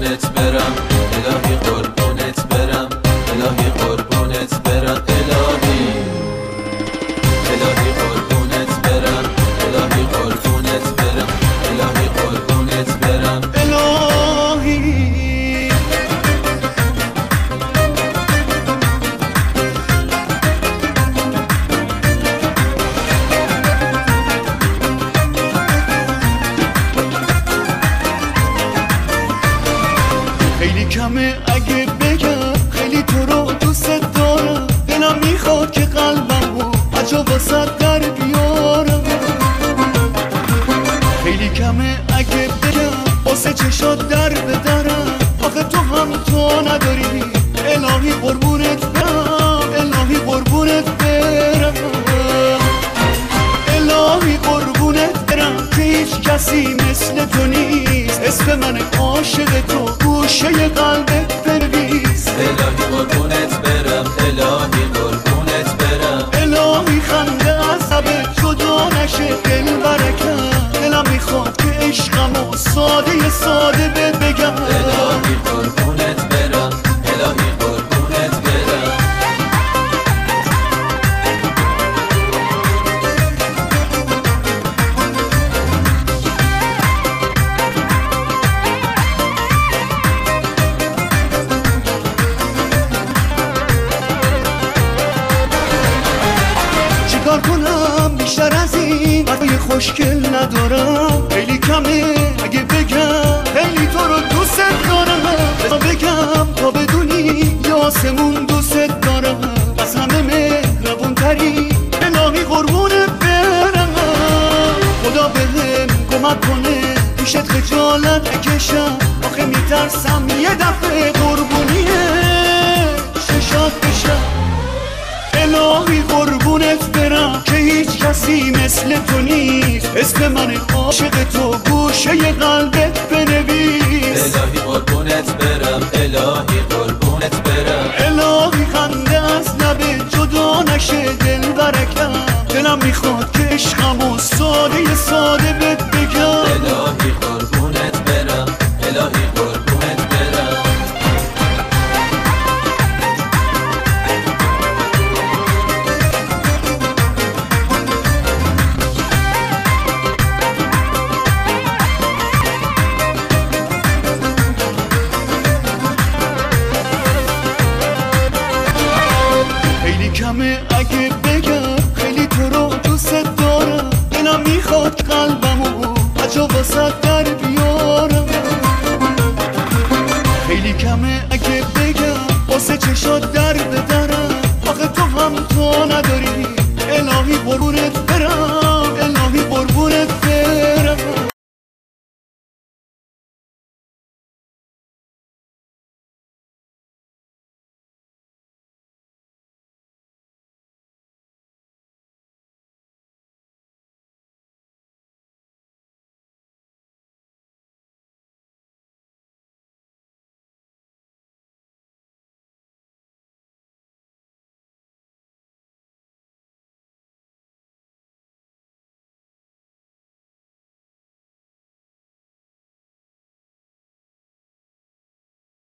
قربونت برم الهی قربونت برم الهی قربونت برم الهی الهی قربونت برم الهی قربونت برم الهی قربونت برم الهی خیلی کمه اگه بگم خیلی تو رو دوست دارم دلم میخواد که قلبمو از جا واسه در بیارم خیلی کمه اگه بگم واسه چشات در بدرم آخه تو هم تو نداری الهی قربونت برم الهی قربونت برم الهی قربونت برم که هیچ کسی مثل تو نیست اسم من عاشق تو گوشه قلبت بنویس الهی قربونت برم الهی قربونت برم الهی خنده از لبت جدا نشه دل برکم دلم میخواد که عشقمو ساده ساده بهت بگم الهی قربونت برم الهی قربونت برم چیکار کنم بیشتر از این برای خوشگل ندارم خیلی کمه اگه بگم خیلی تو رو دوست دارم بذار بگم تا بدونی یا آسمون دوست دارم از همه مهربون تری الهی قربونت برم خدا بهم کمک کنه پیشت خجالت نکشم آخه میترسم یه دفعه قربونیه ششات بشم الهی قربونت برم که هیچ کسی مثل تو نیست اسم من عاشق تو گوشه قلبت بنویس الهی قربونت برم الهی قربونت برم الهی خنده از لبت جدا نشه دل برکم دلم میخواد که عشقمو ساده ساده بهت بگم الهی قربونت برم الهی قربونت برم خیلی کمه اگه